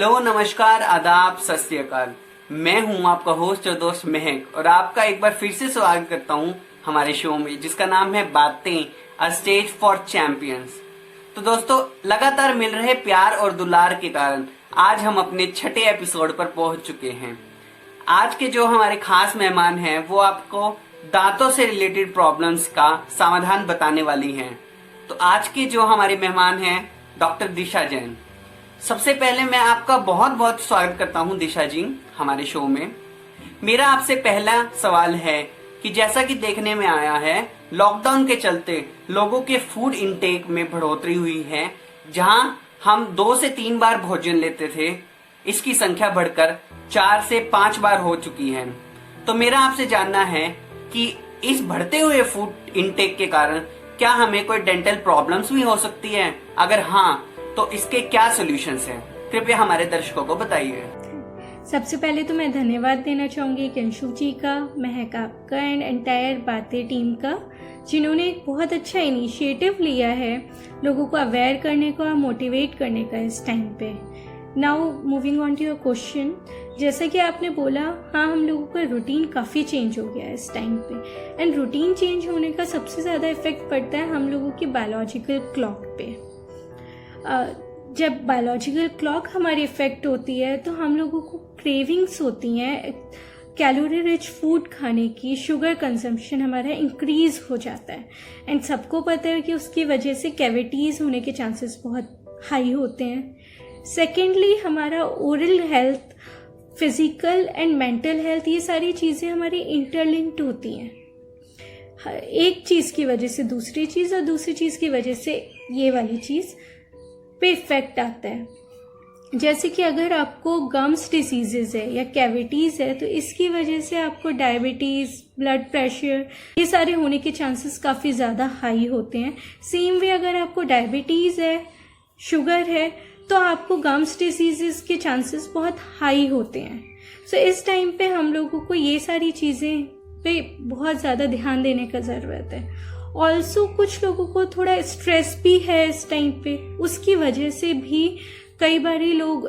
Hello, नमस्कार, आदाब, सत श्री अकाल। मैं हूं आपका होस्ट और दोस्त महक और आपका एक बार फिर से स्वागत करता हूं हमारे शो में, जिसका नाम है बातें, अ स्टेज फॉर चैंपियंस। तो दोस्तों, लगातार मिल रहे प्यार और दुलार के कारण आज हम अपने छठे एपिसोड पर पहुंच चुके हैं। आज के जो हमारे खास मेहमान हैं वो आपको दांतों से रिलेटेड प्रॉब्लम्स का समाधान बताने वाली हैं। तो आज के जो हमारे मेहमान हैं डॉक्टर दिशा जैन। सबसे पहले मैं आपका बहुत बहुत स्वागत करता हूं दिशा जी हमारे शो में। मेरा आपसे पहला सवाल है कि जैसा कि देखने में आया है, लॉकडाउन के चलते लोगों के फूड इनटेक में बढ़ोतरी हुई है। जहां हम 2 से 3 बार भोजन लेते थे, इसकी संख्या बढ़कर 4 से 5 बार हो चुकी है। तो मेरा आपसे जानना है कि इस बढ़ते हुए फूड इनटेक के कारण क्या हमें कोई डेंटल प्रॉब्लम्स भी हो सकती है? अगर हाँ, तो इसके क्या सॉल्यूशंस हैं? कृपया हमारे दर्शकों को बताइए। सबसे पहले तो मैं धन्यवाद देना चाहूँगी किंशु जी का, महक आपका एंड एंटायर बातें टीम का, जिन्होंने एक बहुत अच्छा इनिशिएटिव लिया है लोगों को अवेयर करने का और मोटिवेट करने का इस टाइम पे। Now moving on to your question, जैसा कि आपने बोला, हाँ, हम लोगों का रूटीन काफ़ी चेंज हो गया है इस टाइम पे। एंड रूटीन चेंज होने का सबसे ज़्यादा इफेक्ट पड़ता है हम लोगों की बायोलॉजिकल क्लॉक पे। जब बायोलॉजिकल क्लॉक हमारी इफेक्ट होती है तो हम लोगों को क्रेविंग्स होती हैं कैलोरी रिच फूड खाने की, शुगर कंजम्पशन हमारा इंक्रीज हो जाता है। एंड सबको पता है कि उसकी वजह से कैविटीज़ होने के चांसेस बहुत हाई होते हैं। सेकेंडली, हमारा oral health, physical and mental health, ये सारी चीज़ें हमारी इंटरलिंक्ड होती हैं। एक चीज़ की वजह से दूसरी चीज़ और दूसरी चीज़ की वजह से ये वाली चीज़ पे इफेक्ट आता है। जैसे कि अगर आपको गम्स डिसीजेज है या कैविटीज़ है तो इसकी वजह से आपको डायबिटीज़, ब्लड प्रेशर, ये सारे होने के चांसेस काफ़ी ज़्यादा हाई होते हैं। सेम वे अगर आपको डायबिटीज़ है, शुगर है, तो आपको गम्स डिसीजेस के चांसेस बहुत हाई होते हैं। सो इस टाइम पे हम लोगों को ये सारी चीज़ें पे बहुत ज़्यादा ध्यान देने का ज़रूरत है। ऑल्सो कुछ लोगों को थोड़ा स्ट्रेस भी है इस टाइम पे, उसकी वजह से भी कई बारी लोग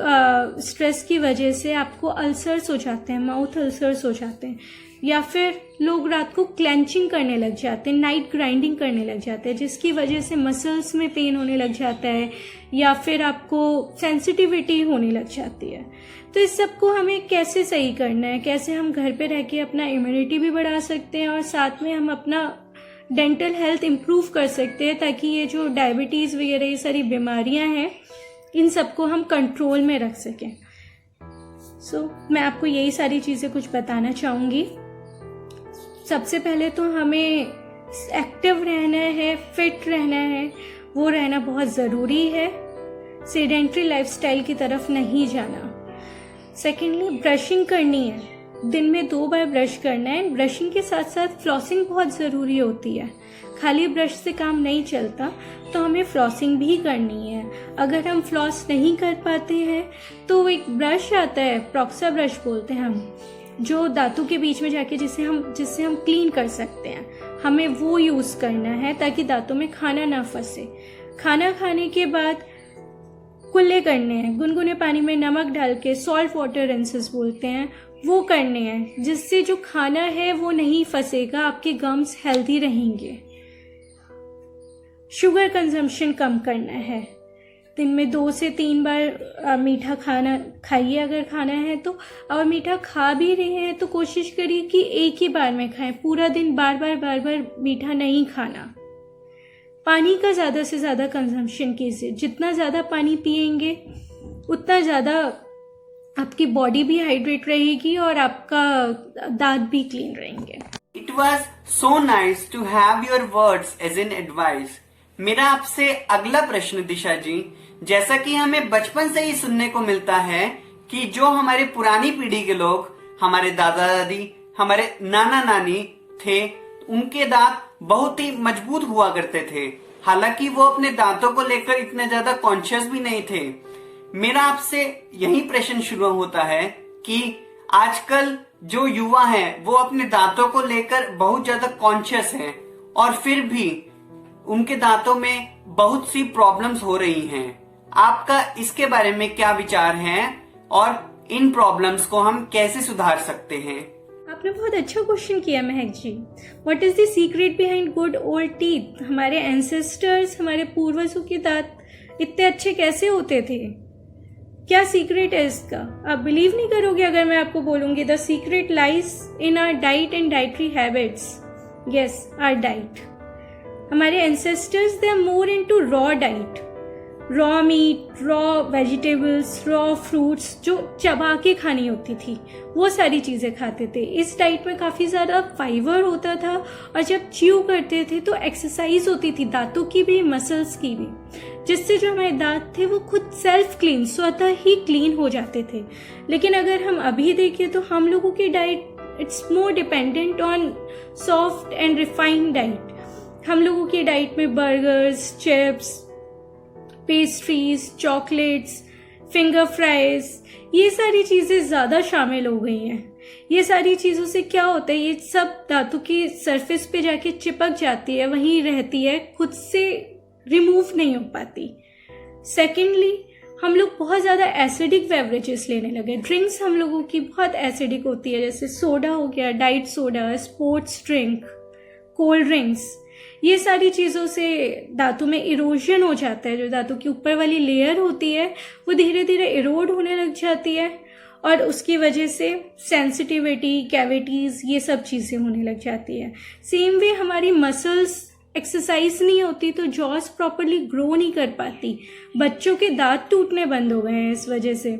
स्ट्रेस की वजह से आपको अल्सर्स हो जाते हैं, माउथ अल्सर्स हो जाते हैं, या फिर लोग रात को क्लेंचिंग करने लग जाते हैं, नाइट ग्राइंडिंग करने लग जाते हैं, जिसकी वजह से मसल्स में पेन होने लग जाता है या फिर आपको सेंसिटिविटी होने लग जाती है। तो इस सब को हमें कैसे सही करना है, कैसे हम घर पे रह के अपना इम्यूनिटी भी बढ़ा सकते हैं और साथ में हम अपना डेंटल हेल्थ इम्प्रूव कर सकते हैं, ताकि ये जो डायबिटीज़ वगैरह ये सारी बीमारियां हैं, इन सबको हम कंट्रोल में रख सकें। सो मैं आपको यही सारी चीज़ें कुछ बताना चाहूँगी। सबसे पहले तो हमें एक्टिव रहना है, फिट रहना है, वो रहना बहुत ज़रूरी है, सेडेंट्री लाइफस्टाइल की तरफ नहीं जाना। सेकेंडली, ब्रशिंग करनी है, दिन में 2 बार ब्रश करना है। ब्रशिंग के साथ साथ फ्लॉसिंग बहुत ज़रूरी होती है। खाली ब्रश से काम नहीं चलता, तो हमें फ्लॉसिंग भी करनी है। अगर हम फ्लॉस नहीं कर पाते हैं तो एक ब्रश आता है, प्रोक्सा ब्रश बोलते हैं हम, जो दांतों के बीच में जाके जिससे हम क्लीन कर सकते हैं, हमें वो यूज़ करना है ताकि दांतों में खाना ना फंसे। खाना खाने के बाद कुल्ले करने हैं, गुनगुने पानी में नमक डाल के, सॉल्ट वाटर रिंसेस बोलते हैं, वो करने हैं, जिससे जो खाना है वो नहीं फंसेगा, आपके गम्स हेल्दी रहेंगे। शुगर कंजम्पशन कम करना है, दिन में 2 से 3 बार मीठा खाना खाइए अगर खाना है तो। और मीठा खा भी रहे हैं तो कोशिश करिए कि एक ही बार में खाएं, पूरा दिन बार बार मीठा नहीं खाना। पानी का ज़्यादा से ज़्यादा कंजम्पशन कीजिए, जितना ज़्यादा पानी पिएंगे उतना ज़्यादा आपकी बॉडी भी हाइड्रेट रहेगी और आपका दांत भी क्लीन रहेंगे। It was so nice to have your words as an advice. मेरा आपसे अगला प्रश्न दिशा जी, जैसा कि हमें बचपन से ही सुनने को मिलता है कि जो हमारे पुरानी पीढ़ी के लोग, हमारे दादा दादी, हमारे नाना नानी थे, उनके दांत बहुत ही मजबूत हुआ करते थे। हालांकि वो अपने दांतों को लेकर इतने ज्यादा कॉन्शियस भी नहीं थे। मेरा आपसे यही प्रश्न शुरू होता है कि आजकल जो युवा हैं वो अपने दांतों को लेकर बहुत ज्यादा कॉन्शियस हैं और फिर भी उनके दांतों में बहुत सी प्रॉब्लम्स हो रही हैं। आपका इसके बारे में क्या विचार है और इन प्रॉब्लम्स को हम कैसे सुधार सकते हैं। आपने बहुत अच्छा क्वेश्चन किया Mehak ji. What is the secret behind good old teeth? हमारे एंसेस्टर्स, हमारे पूर्वजों के दांत इतने अच्छे कैसे होते थे? क्या सीक्रेट है इसका? आप बिलीव नहीं करोगे अगर मैं आपको बोलूंगी the secret lies in our diet and dietary habits. Yes, our diet. हमारे ancestors they are more into raw diet, raw meat, raw vegetables, raw fruits जो चबा के खानी होती थी, वो सारी चीज़ें खाते थे। इस डाइट में काफ़ी ज़्यादा फाइबर होता था और जब च्यू करते थे तो एक्सरसाइज होती थी दांतों की भी, मसल्स की भी, जिससे जो हमारे दांत थे वो खुद सेल्फ क्लीन, स्वतः ही क्लीन हो जाते थे। लेकिन अगर हम अभी देखें तो हम लोगों की diet it's more dependent on soft and refined diet. हम लोगों की डाइट में burgers, chips, pastries, chocolates, finger fries, ये सारी चीज़ें ज़्यादा शामिल हो गई हैं। ये सारी चीज़ों से क्या होता है, ये सब दांतों की सरफेस पे जाके चिपक जाती है, वहीं रहती है, खुद से रिमूव नहीं हो पाती। सेकेंडली, हम लोग बहुत ज़्यादा एसिडिक बेवरेजेस लेने लगे। ड्रिंक्स हम लोगों की बहुत एसिडिक होती है, जैसे सोडा हो गया, diet soda, sports drink, cold drinks. ये सारी चीज़ों से दांतों में इरोजन हो जाता है। जो दांतों की ऊपर वाली लेयर होती है वो धीरे धीरे इरोड होने लग जाती है और उसकी वजह से सेंसिटिविटी, कैविटीज़, ये सब चीज़ें होने लग जाती है। सेम वे हमारी मसल्स एक्सरसाइज नहीं होती तो जॉस प्रॉपरली ग्रो नहीं कर पाती। बच्चों के दांत टूटने बंद हो गए हैं इस वजह से,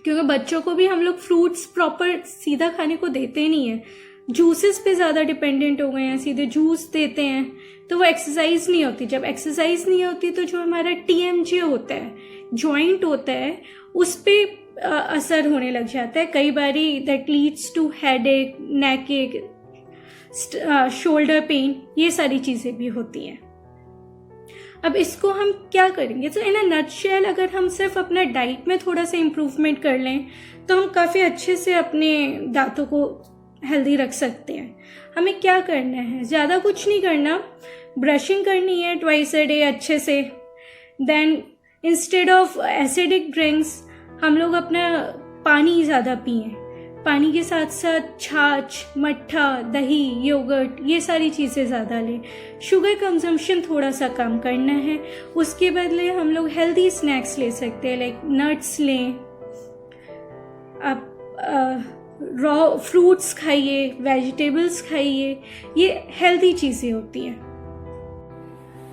क्योंकि बच्चों को भी हम लोग फ्रूट्स प्रॉपर सीधा खाने को देते नहीं है, जूसेस पे ज़्यादा डिपेंडेंट हो गए हैं, सीधे जूस देते हैं, तो वो एक्सरसाइज नहीं होती। जब एक्सरसाइज नहीं होती तो जो हमारा TMJ होता है, जॉइंट होता है, उस पे असर होने लग जाता है। कई बारी दैट लीड्स टू हेडेक, नेक एक, शोल्डर पेन, ये सारी चीज़ें भी होती हैं। अब इसको हम क्या करेंगे? तो इन अ नटशेल, अगर हम सिर्फ अपना डाइट में थोड़ा सा इम्प्रूवमेंट कर लें तो हम काफ़ी अच्छे से अपने दांतों को हेल्दी रख सकते हैं। हमें क्या करना है? ज़्यादा कुछ नहीं करना, ब्रशिंग करनी है ट्वाइस अ डे अच्छे से। Then instead of acidic drinks हम लोग अपना पानी ज़्यादा पिएं। पानी के साथ साथ छाछ, मट्ठा, दही, योगर्ट, ये सारी चीज़ें ज़्यादा लें। शुगर कंजम्पशन थोड़ा सा कम करना है। उसके बदले हम लोग हेल्दी स्नैक्स ले सकते हैं, लाइक नट्स लें, आप रॉ फ्रूट्स खाइए, वेजिटेबल्स खाइए, ये हेल्दी चीज़ें होती हैं।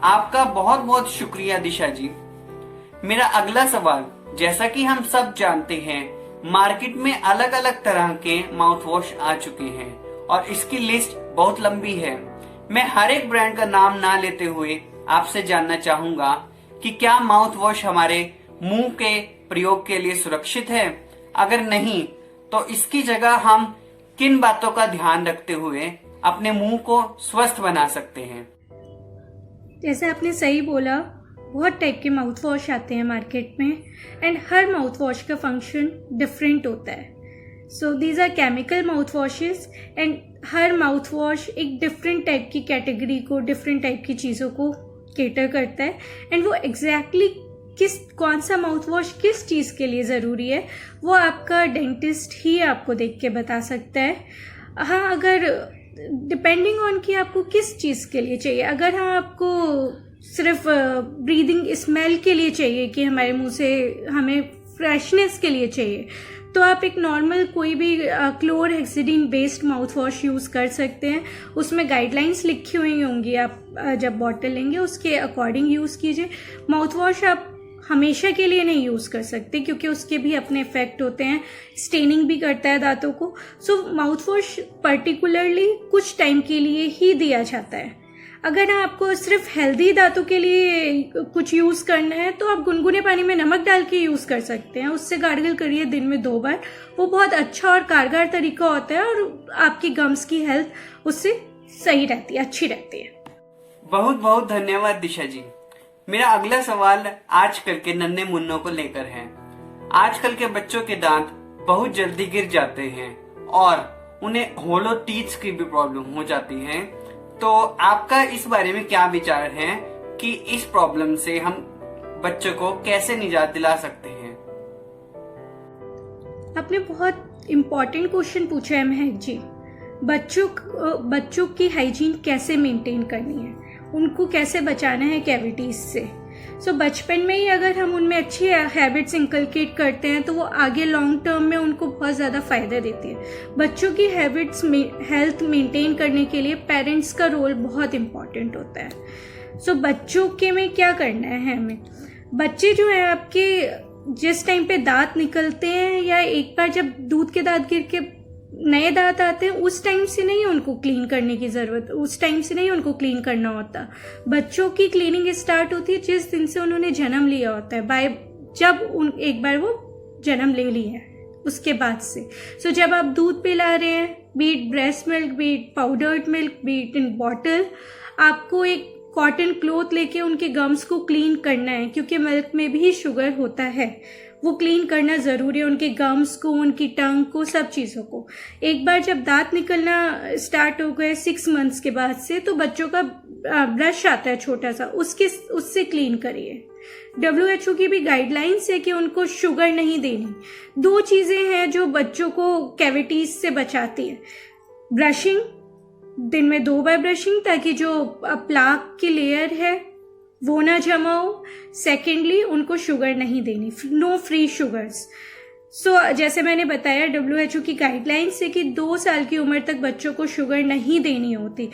आपका बहुत बहुत शुक्रिया दिशा जी। मेरा अगला सवाल, जैसा कि हम सब जानते हैं मार्केट में अलग अलग तरह के माउथ वॉश आ चुके हैं और इसकी लिस्ट बहुत लंबी है। मैं हर एक ब्रांड का नाम ना लेते हुए आपसे जानना चाहूंगा कि क्या माउथ वॉश हमारे मुंह के प्रयोग के लिए सुरक्षित है? अगर नहीं तो इसकी जगह हम किन बातों का ध्यान रखते हुए अपने मुंह को स्वस्थ बना सकते हैं? जैसे आपने सही बोला, बहुत टाइप के माउथ वॉश आते हैं मार्केट में एंड हर माउथ वॉश का फंक्शन डिफरेंट होता है। So these are chemical mouth washes and हर माउथ वॉश एक डिफरेंट टाइप की कैटेगरी को, डिफरेंट टाइप की चीज़ों को केटर करता है एंड वो एग्जैक्टली कौन सा माउथ वॉश किस चीज़ के लिए ज़रूरी है वो आपका डेंटिस्ट ही आपको देख के बता सकता है। हाँ, अगर डिपेंडिंग ऑन कि आपको किस चीज़ के लिए चाहिए, अगर हाँ आपको सिर्फ ब्रीदिंग स्मेल के लिए चाहिए कि हमारे मुंह से हमें फ्रेशनेस के लिए चाहिए, तो आप एक नॉर्मल कोई भी chlorhexidine based mouth wash use कर सकते हैं। उसमें गाइडलाइंस लिखी हुई होंगी, आप जब बॉटल लेंगे उसके अकॉर्डिंग यूज़ कीजिए। माउथ वॉश आप हमेशा के लिए नहीं यूज़ कर सकते क्योंकि उसके भी अपने इफेक्ट होते हैं, स्टेनिंग भी करता है दांतों को। सो माउथ वॉश पर्टिकुलरली कुछ टाइम के लिए ही दिया जाता है। अगर आपको सिर्फ हेल्दी दांतों के लिए कुछ यूज़ करना है तो आप गुनगुने पानी में नमक डाल के यूज़ कर सकते हैं, उससे गार्गल करिए दिन में 2 बार। वो बहुत अच्छा और कारगर तरीका होता है और आपकी गम्स की हेल्थ उससे सही रहती है, अच्छी रहती है। बहुत बहुत धन्यवाद दिशा जी। मेरा अगला सवाल आजकल के नन्हे मुन्नों को लेकर है। आजकल के बच्चों के दांत बहुत जल्दी गिर जाते हैं और उन्हें होलो टीथ की भी प्रॉब्लम हो जाती है, तो आपका इस बारे में क्या विचार है कि इस प्रॉब्लम से हम बच्चों को कैसे निजात दिला सकते हैं? आपने बहुत इम्पोर्टेंट क्वेश्चन पूछा है महक जी। बच्चों की हाइजीन कैसे मेंटेन करनी है, उनको कैसे बचाना है कैविटीज से। सो बचपन में ही अगर हम उनमें अच्छी हैबिट्स इंकलकेट करते हैं तो वो आगे लॉन्ग टर्म में उनको बहुत ज़्यादा फ़ायदा देती है। बच्चों की हैबिट्स हेल्थ मेंटेन करने के लिए पेरेंट्स का रोल बहुत इम्पॉर्टेंट होता है। सो बच्चों के में क्या करना है हमें, बच्चे जो है आपके जिस टाइम पे दांत निकलते हैं या एक बार जब दूध के दांत गिर के नए दांत आते हैं उस टाइम से नहीं उनको क्लीन करने की ज़रूरत, उस टाइम से नहीं उनको क्लीन करना होता। बच्चों की क्लीनिंग स्टार्ट होती है जिस दिन से उन्होंने जन्म लिया होता है, जब एक बार वो जन्म ले लिया है उसके बाद से। सो जब आप दूध पिला रहे हैं, be it breast milk, be it powdered milk, be it in bottle, आपको एक कॉटन क्लॉथ लेके उनके गम्स को क्लीन करना है, क्योंकि मिल्क में भी शुगर होता है, वो क्लीन करना ज़रूरी है, उनके गम्स को, उनकी टंग को, सब चीज़ों को। एक बार जब दांत निकलना स्टार्ट हो गए 6 मंथ्स के बाद से, तो बच्चों का ब्रश आता है छोटा सा, उससे क्लीन करिए। WHO की भी गाइडलाइंस है कि उनको शुगर नहीं देनी। 2 चीज़ें हैं जो बच्चों को कैविटीज से बचाती है, ब्रशिंग, दिन में 2 बार ब्रशिंग, ताकि जो प्लाक की लेयर है वो ना जमा हो। सेकेंडली उनको शुगर नहीं देनी, नो फ्री शुगर्स। सो जैसे मैंने बताया WHO की गाइडलाइंस है कि 2 साल की उम्र तक बच्चों को शुगर नहीं देनी होती।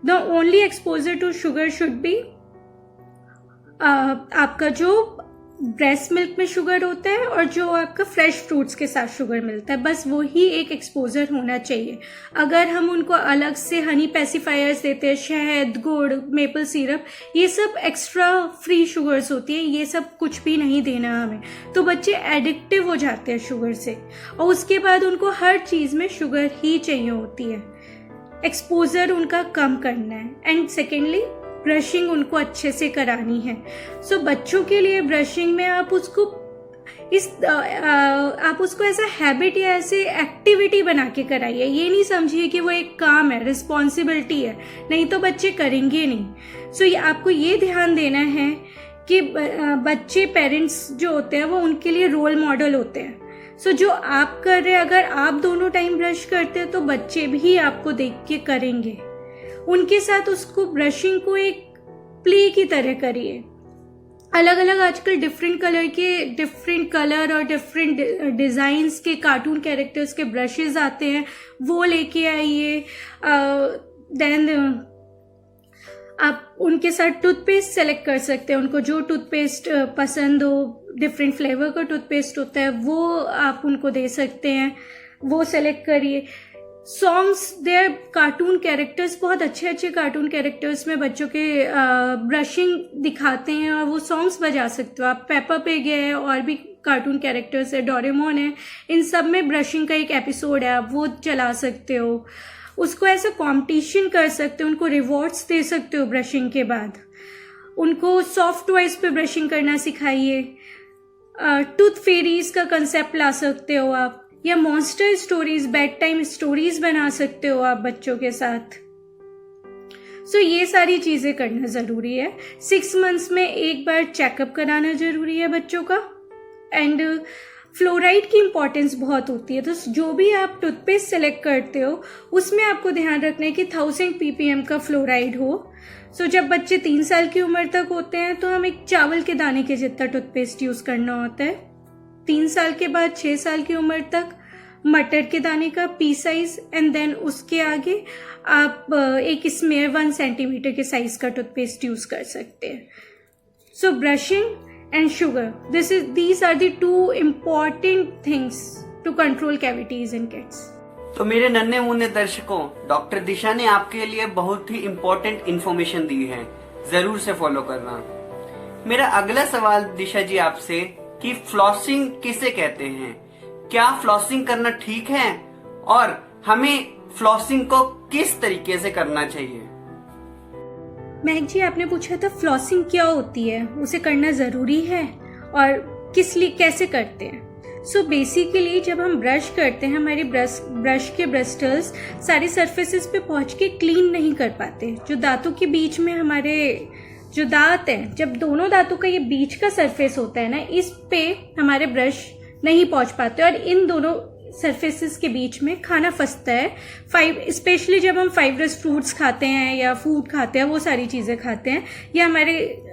The only exposure to sugar should be आपका जो ब्रेस्ट मिल्क में शुगर होता है और जो आपका फ्रेश फ्रूट्स के साथ शुगर मिलता है, बस वो ही एक एक्सपोजर होना चाहिए। अगर हम उनको अलग से हनी पैसिफायर्स देते हैं, शहद, गुड़, मेपल सिरप, ये सब एक्स्ट्रा फ्री शुगर्स होती है, ये सब कुछ भी नहीं देना हमें। तो बच्चे एडिक्टिव हो जाते हैं शुगर से, और उसके बाद उनको हर चीज़ में शुगर ही चाहिए होती है। एक्सपोजर उनका कम करना है। एंड सेकेंडली ब्रशिंग उनको अच्छे से करानी है। सो बच्चों के लिए ब्रशिंग में आप उसको ऐसा हैबिट या ऐसे एक्टिविटी बना के कराइए। ये नहीं समझिए कि वो एक काम है, रिस्पॉन्सिबिलिटी है, नहीं तो बच्चे करेंगे नहीं। सो आपको ये ध्यान देना है कि बच्चे, पेरेंट्स जो होते हैं वो उनके लिए रोल मॉडल होते हैं। सो जो आप कर रहे हैं, अगर आप दोनों टाइम ब्रश करते हैं तो बच्चे भी आपको देख के करेंगे। उनके साथ उसको ब्रशिंग को एक प्ले की तरह करिए। अलग अलग आजकल डिफरेंट कलर और डिफरेंट डिज़ाइंस के कार्टून कैरेक्टर्स के ब्रशेस आते हैं, वो लेके आइए। देन आप उनके साथ टूथपेस्ट सेलेक्ट कर सकते हैं, उनको जो टूथपेस्ट पसंद हो, डिफरेंट फ्लेवर का टूथपेस्ट होता है, वो आप उनको दे सकते हैं, वो सेलेक्ट करिए। सॉन्ग्स, देयर कार्टून कैरेक्टर्स, बहुत अच्छे अच्छे कार्टून कैरेक्टर्स में बच्चों के ब्रशिंग दिखाते हैं और वो सॉन्ग्स बजा सकते हो आप। पेपा पिग है, और भी कार्टून कैरेक्टर्स है, डोरेमोन है, इन सब में ब्रशिंग का एक एपिसोड है, आप वो चला सकते हो। उसको ऐसा कॉम्पिटिशन कर सकते हो, उनको रिवॉर्ड्स दे सकते हो ब्रशिंग के बाद। उनको सॉफ्ट टॉयज पे ब्रशिंग करना सिखाइए। टूथ फेरीज का कंसेप्ट ला सकते हो आप, या monster stories, bed time stories बना सकते हो आप बच्चों के साथ। सो ये सारी चीजें करना जरूरी है। 6 मंथ्स में एक बार चेकअप कराना जरूरी है बच्चों का। एंड फ्लोराइड की इंपॉर्टेंस बहुत होती है, तो जो भी आप टूथपेस्ट सेलेक्ट करते हो उसमें आपको ध्यान रखना है कि 1000 ppm का फ्लोराइड हो। सो जब बच्चे 3 साल की उम्र तक होते हैं तो हम एक चावल के दाने के जितना टूथपेस्ट यूज करना होता है। 3 साल के बाद 6 साल की उम्र तक मटर के दाने का पी साइज, एंड देन उसके आगे आप एक स्मेयर 1 सेंटीमीटर के साइज का टूथपेस्ट यूज कर सकते हैं। So brushing and sugar, these are the 2 important things to control cavities in kids. तो मेरे नन्हे मुन्ने दर्शकों, डॉक्टर दिशा ने आपके लिए बहुत ही इम्पोर्टेंट इन्फॉर्मेशन दी है, जरूर से फॉलो करना। मेरा अगला सवाल दिशा जी आपसे कि फ्लॉसिंग किसे कहते हैं, क्या फ्लॉसिंग करना ठीक है, और हमें फ्लॉसिंग को किस तरीके से करना चाहिए? महक जी, आपने पूछा था फ्लॉसिंग क्या होती है, उसे करना जरूरी है और किस लिए, कैसे करते हैं। सो बेसिकली जब हम ब्रश करते हैं, हमारे ब्रश के ब्रस्टल्स सारी सरफेसेस पे पहुंच के क्लीन नहीं कर पाते। जो दांतों के बीच में हमारे जो दांत हैं, जब दोनों दांतों का ये बीच का सरफेस होता है ना, इस पे हमारे ब्रश नहीं पहुंच पाते, और इन दोनों सरफेसेस के बीच में खाना फंसता है। स्पेशली जब हम फाइब्रस फ्रूट्स खाते हैं या फूड खाते हैं, वो सारी चीज़ें खाते हैं, या हमारे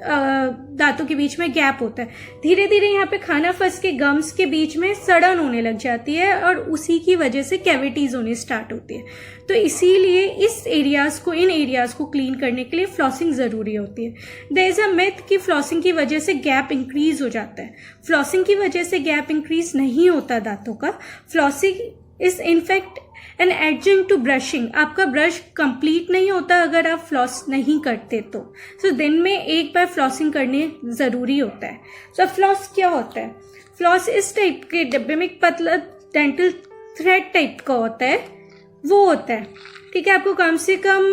दांतों के बीच में गैप होता है, धीरे धीरे यहाँ पे खाना फंस के गम्स के बीच में सड़न होने लग जाती है और उसी की वजह से कैविटीज होने स्टार्ट होती है। तो इसीलिए इन एरियाज को क्लीन करने के लिए फ्लॉसिंग ज़रूरी होती है। देयर इज़ अ मिथ कि फ्लॉसिंग की वजह से गैप इंक्रीज हो जाता है। फ्लॉसिंग की वजह से गैप इंक्रीज नहीं होता दांतों का। Flossing is in fact an adjunct to brushing. आपका ब्रश कंप्लीट नहीं होता अगर आप फ्लॉस नहीं करते तो दिन में एक बार फ्लॉसिंग करनी ज़रूरी होता है। सो फ्लॉस क्या होता है? फ्लॉस इस टाइप के डब्बे में एक पतला डेंटल थ्रेड टाइप का होता है, वो होता है, ठीक है। आपको कम से कम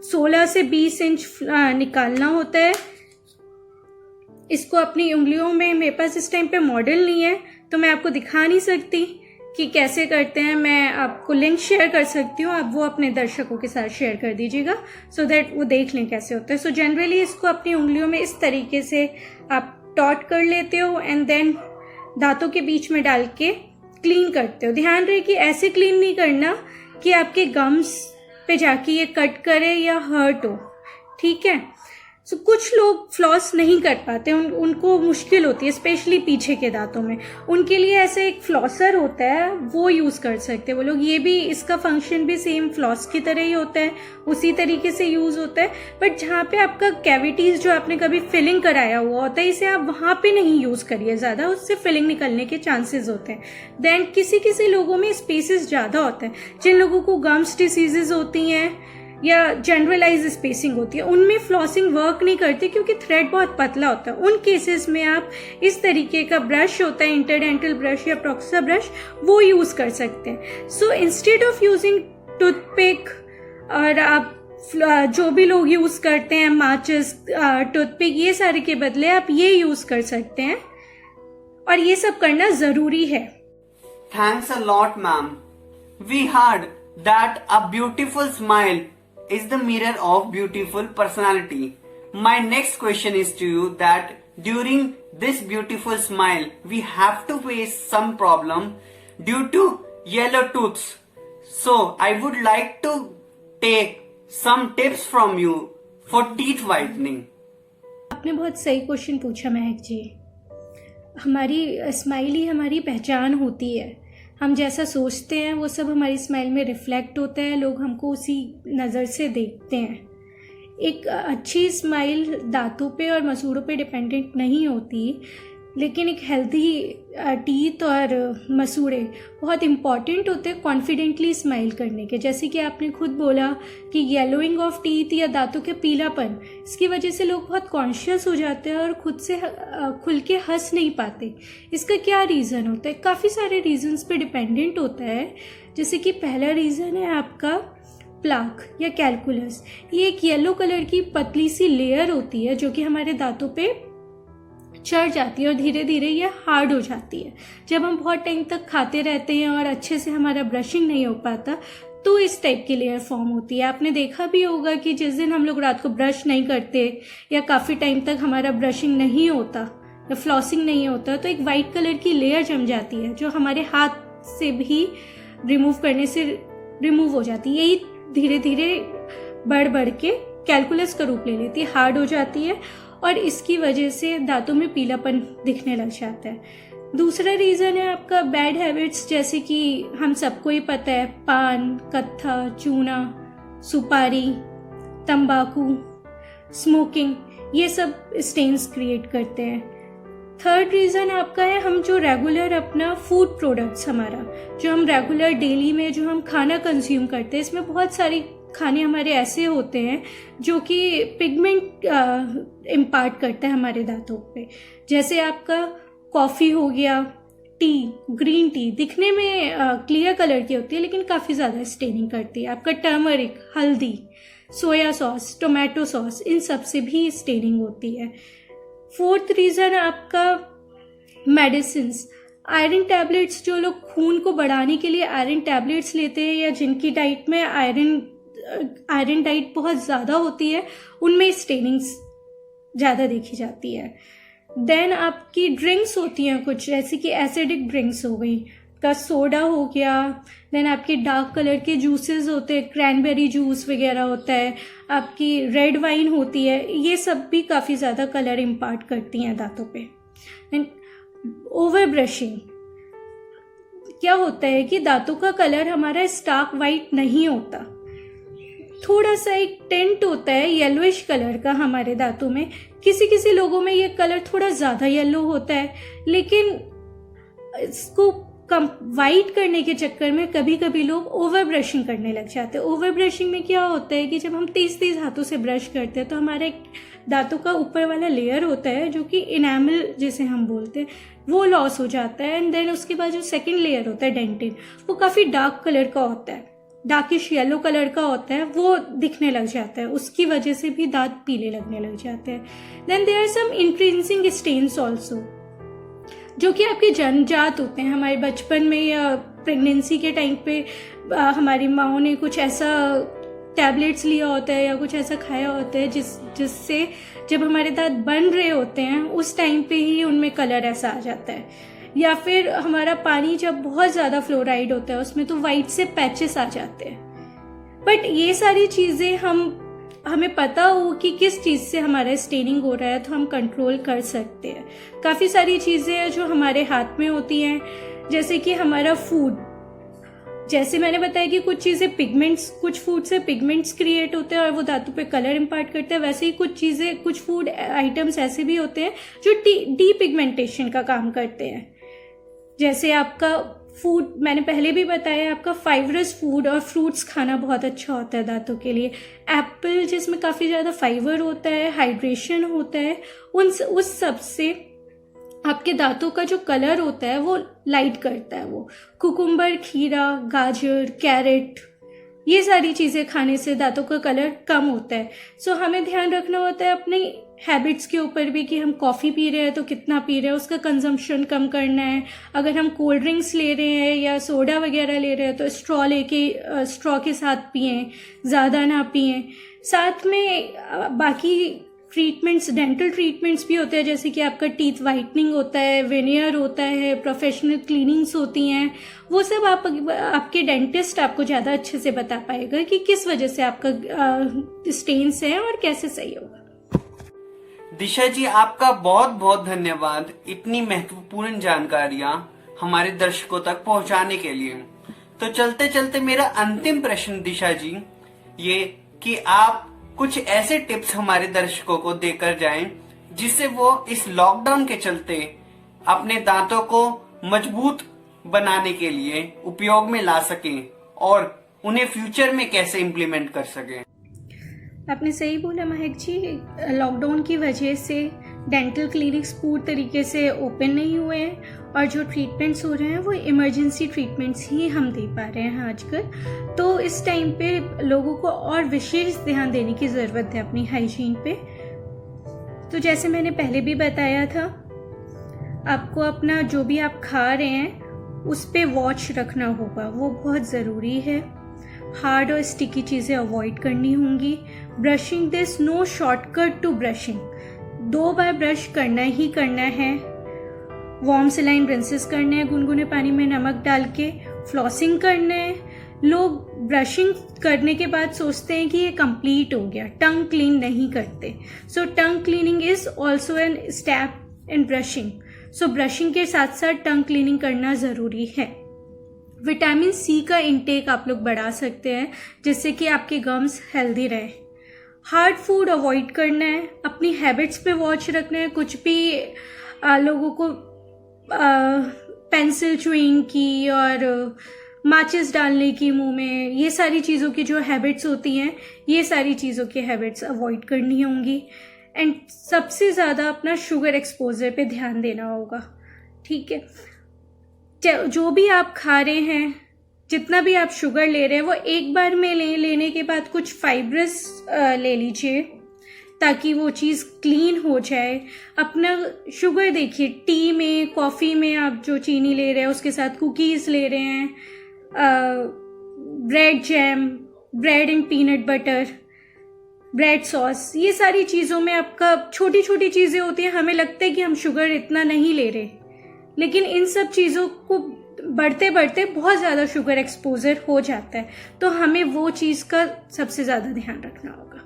16 से 20 इंच निकालना होता है। इसको अपनी उंगलियों में, मेरे पास इस टाइम पे मॉडल नहीं है तो मैं आपको दिखा नहीं सकती कि कैसे करते हैं। मैं आपको लिंक शेयर कर सकती हूँ, आप वो अपने दर्शकों के साथ शेयर कर दीजिएगा सो दैट वो देख लें कैसे होता है। सो जनरली इसको अपनी उंगलियों में इस तरीके से आप टॉट कर लेते हो एंड देन दांतों के बीच में डाल के क्लीन करते हो। ध्यान रहे कि ऐसे क्लीन नहीं करना कि आपके गम्स पे जाके ये कट करे या हर्ट हो, ठीक है। सो कुछ लोग फ्लॉस नहीं कर पाते, उनको मुश्किल होती है, स्पेशली पीछे के दांतों में। उनके लिए ऐसा एक फ्लॉसर होता है, वो यूज़ कर सकते हैं वो लोग। ये भी, इसका फंक्शन भी सेम फ्लॉस की तरह ही होता है, उसी तरीके से यूज़ होता है। बट जहाँ पे आपका कैविटीज़ जो आपने कभी फिलिंग कराया हुआ होता है, इसे आप वहाँ पे नहीं यूज़ करिए ज़्यादा, उससे फिलिंग निकलने के चांसेस होते हैं। देन किसी लोगों में स्पेसेस ज़्यादा होते हैं। जिन लोगों को गम्स डिसीजेज होती हैं या जनरलाइज स्पेसिंग होती है, उनमें फ्लॉसिंग वर्क नहीं करती क्योंकि थ्रेड बहुत पतला होता है। उन केसेस में आप इस तरीके का ब्रश होता है, इंटरडेंटल ब्रश या प्रोक्सा ब्रश, वो यूज़ कर सकते हैं। So instead of using toothpick, और आप जो भी लोग यूज़ करते हैं माचिस, टूथपिक, ये सारे के बदले आप ये यूज़ कर सकते हैं और ये सब करना ज़रूरी है। Thanks a lot, ma'am. We heard that a beautiful smile is the mirror of beautiful personality. My next question is to you that during this beautiful smile, we have to face some problem due to yellow tooths. So I would like to take some tips from you for teeth whitening. आपने बहुत सही question पूछा महक जी। हमारी smile ही हमारी पहचान होती है। हम जैसा सोचते हैं वो सब हमारी स्माइल में रिफ्लेक्ट होता है, लोग हमको उसी नज़र से देखते हैं। एक अच्छी स्माइल दांतों पे और मसूड़ों पे डिपेंडेंट नहीं होती, लेकिन एक हेल्दी टीथ और मसूड़े बहुत इम्पॉर्टेंट होते हैं कॉन्फिडेंटली स्माइल करने के। जैसे कि आपने खुद बोला कि येलोइंग ऑफ टीथ या दांतों के पीलापन, इसकी वजह से लोग बहुत कॉन्शियस हो जाते हैं और खुद से खुल के हंस नहीं पाते। इसका क्या रीज़न होता है? काफ़ी सारे रीजंस पे डिपेंडेंट होता है। जैसे कि पहला रीज़न है आपका प्लाक या कैलकुलस। ये एक येलो कलर की पतली सी लेयर होती है जो कि हमारे दांतों पे चढ़ जाती है और धीरे धीरे ये हार्ड हो जाती है। जब हम बहुत टाइम तक खाते रहते हैं और अच्छे से हमारा ब्रशिंग नहीं हो पाता तो इस टाइप की लेयर फॉर्म होती है। आपने देखा भी होगा कि जिस दिन हम लोग रात को ब्रश नहीं करते या काफ़ी टाइम तक हमारा ब्रशिंग नहीं होता या फ्लॉसिंग नहीं होता तो एक वाइट कलर की लेयर जम जाती है जो हमारे हाथ से भी रिमूव करने से रिमूव हो जाती है। यही धीरे धीरे बढ़ के कैलकुलस का रूप ले लेती है, हार्ड हो जाती है और इसकी वजह से दांतों में पीलापन दिखने लग जाता है। दूसरा रीज़न है आपका बैड हैबिट्स, जैसे कि हम सबको ही पता है पान, कत्था, चूना, सुपारी, तंबाकू, स्मोकिंग, ये सब स्टेन्स क्रिएट करते हैं। थर्ड रीज़न आपका है हम जो रेगुलर अपना फूड प्रोडक्ट्स, हमारा जो हम रेगुलर डेली में जो हम खाना कंज्यूम करते हैं, इसमें बहुत सारी खाने हमारे ऐसे होते हैं जो कि पिगमेंट इम्पार्ट करता है हमारे दांतों पे। जैसे आपका कॉफ़ी हो गया, टी, ग्रीन टी दिखने में क्लियर कलर की होती है लेकिन काफ़ी ज़्यादा स्टेनिंग करती है। आपका टर्मरिक, हल्दी, सोया सॉस, टोमेटो सॉस, इन सब से भी स्टेनिंग होती है। फोर्थ रीज़न आपका मेडिसिन्स, आयरन टैबलेट्स। जो लोग खून को बढ़ाने के लिए आयरन टैबलेट्स लेते हैं या जिनकी डाइट में आयरन डाइट बहुत ज़्यादा होती है, उनमें स्टेनिंग्स ज़्यादा देखी जाती है। देन आपकी ड्रिंक्स होती हैं कुछ, जैसे कि एसिडिक ड्रिंक्स हो गई, आपका सोडा हो गया, देन आपके डार्क कलर के जूसेस होते हैं, क्रैनबेरी जूस वगैरह होता है, आपकी रेड वाइन होती है, ये सब भी काफ़ी ज़्यादा कलर इम्पार्ट करती हैं दांतों पे। एंड ओवर ब्रशिंग क्या होता है कि दांतों का कलर हमारा स्टार्क वाइट नहीं होता, थोड़ा सा एक टेंट होता है येलोइश कलर का हमारे दांतों में। किसी किसी लोगों में ये कलर थोड़ा ज़्यादा येलो होता है, लेकिन इसको कम वाइट करने के चक्कर में कभी कभी लोग ओवर ब्रशिंग करने लग जाते हैं। ओवर ब्रशिंग में क्या होता है कि जब हम तेज तेज हाथों से ब्रश करते हैं तो हमारे दांतों का ऊपर वाला लेयर होता है जो कि इनेमल जिसे हम बोलते हैं वो लॉस हो जाता है। एंड देन उसके बाद जो सेकंड लेयर होता है डेंटिन, वो काफ़ी डार्क कलर का होता है, डार्किश येलो कलर का होता है, वो दिखने लग जाता है, उसकी वजह से भी दांत पीले लगने लग जाते हैं। Then there are some intrinsic stains also, जो कि आपके जन्मजात होते हैं। हमारे बचपन में या प्रेगनेंसी के टाइम पे हमारी माओ ने कुछ ऐसा टैबलेट्स लिया होता है या कुछ ऐसा खाया होता है जिससे जब हमारे दांत बन रहे होते हैं उस टाइम पे ही उनमें कलर ऐसा आ जाता है। या फिर हमारा पानी जब बहुत ज़्यादा फ्लोराइड होता है उसमें तो वाइट से पैचेस आ जाते हैं। बट ये सारी चीज़ें हमें पता हो कि किस चीज़ से हमारा स्टेनिंग हो रहा है तो हम कंट्रोल कर सकते हैं। काफ़ी सारी चीज़ें हैं जो हमारे हाथ में होती हैं, जैसे कि हमारा फूड। जैसे मैंने बताया कि कुछ चीज़ें पिगमेंट्स, कुछ फूड से पिगमेंट्स क्रिएट होते हैं और वो धातु पे कलर इम्पार्ट करते हैं, वैसे ही कुछ फूड आइटम्स ऐसे भी होते हैं जो डी पिगमेंटेशन का काम करते हैं। जैसे आपका फूड, मैंने पहले भी बताया, आपका फाइबरस फूड और फ्रूट्स खाना बहुत अच्छा होता है दांतों के लिए। एप्पल जिसमें काफ़ी ज़्यादा फाइबर होता है, हाइड्रेशन होता है, उस सब से आपके दांतों का जो कलर होता है वो लाइट करता है। वो कुकुम्बर, खीरा, गाजर, कैरेट, ये सारी चीज़ें खाने से दांतों का कलर कम होता है। सो हमें ध्यान रखना होता है अपनी हैबिट्स के ऊपर भी कि हम कॉफ़ी पी रहे हैं तो कितना पी रहे हैं, उसका कंजम्पशन कम करना है। अगर हम कोल्ड ड्रिंक्स ले रहे हैं या सोडा वगैरह ले रहे हैं तो स्ट्रॉ के साथ पिएं, ज़्यादा ना पिएं। साथ में बाकी ट्रीटमेंट्स, डेंटल ट्रीटमेंट्स भी होते हैं, जैसे कि आपका टीथ वाइटनिंग होता है, वेनियर होता है, प्रोफेशनल क्लीनिंग्स होती हैं। वो सब आपके डेंटिस्ट आपको ज़्यादा अच्छे से बता पाएगा कि किस वजह से आपका स्टेन्स है और कैसे सही होगा। दिशा जी, आपका बहुत बहुत धन्यवाद इतनी महत्वपूर्ण जानकारियां हमारे दर्शकों तक पहुंचाने के लिए। तो चलते चलते मेरा अंतिम प्रश्न दिशा जी ये कि आप कुछ ऐसे टिप्स हमारे दर्शकों को देकर जाएं जिससे वो इस लॉकडाउन के चलते अपने दांतों को मजबूत बनाने के लिए उपयोग में ला सकें और उन्हें फ्यूचर में कैसे इम्प्लीमेंट कर सकें। आपने सही बोला महक जी, लॉकडाउन की वजह से डेंटल क्लिनिक्स पूरी तरीके से ओपन नहीं हुए हैं और जो ट्रीटमेंट्स हो रहे हैं वो इमरजेंसी ट्रीटमेंट्स ही हम दे पा रहे हैं आजकल। तो इस टाइम पे लोगों को और विशेष ध्यान देने की ज़रूरत है अपनी हाइजीन पे। तो जैसे मैंने पहले भी बताया था, आपको अपना जो भी आप खा रहे हैं उस पे वॉच रखना होगा, वो बहुत ज़रूरी है। हार्ड और स्टिकी चीज़ें अवॉइड करनी होंगी। Brushing, this no shortcut to brushing, 2 बार ब्रश करना ही करना है। वार्म सलाइन रिंसेस करने हैं गुनगुने पानी में नमक डाल के। फ्लॉसिंग करना है। लोग ब्रशिंग करने के बाद सोचते हैं कि ये कंप्लीट हो गया, टंग क्लीन नहीं करते। So tongue cleaning is also an step in brushing. So brushing के साथ साथ टंग क्लीनिंग करना ज़रूरी है। विटामिन सी का इंटेक आप लोग बढ़ा सकते हैं जिससे कि आपके गम्स हेल्दी रहे। हार्ड फूड अवॉइड करना है। अपनी हैबिट्स पे वॉच रखना है। कुछ भी लोगों को पेंसिल च्युइंग की और माचिस डालने की मुंह में, ये सारी चीज़ों की जो हैबिट्स होती हैं, ये सारी चीज़ों की हैबिट्स अवॉइड करनी होंगी। एंड सबसे ज़्यादा अपना शुगर एक्सपोजर पे ध्यान देना होगा। ठीक है, जो भी आप खा रहे हैं, जितना भी आप शुगर ले रहे हैं, वो एक बार में लेने के बाद कुछ फाइब्रस ले लीजिए ताकि वो चीज़ क्लीन हो जाए। अपना शुगर देखिए, टी में, कॉफ़ी में आप जो चीनी ले रहे हैं उसके साथ कुकीज़ ले रहे हैं, bread jam, bread and peanut butter, bread sauce, ये सारी चीज़ों में आपका छोटी छोटी चीज़ें होती हैं। हमें लगता है कि हम शुगर इतना नहीं ले रहे, लेकिन इन सब चीज़ों को बढ़ते बढ़ते बहुत ज़्यादा शुगर एक्सपोजर हो जाता है, तो हमें वो चीज़ का सबसे ज़्यादा ध्यान रखना होगा।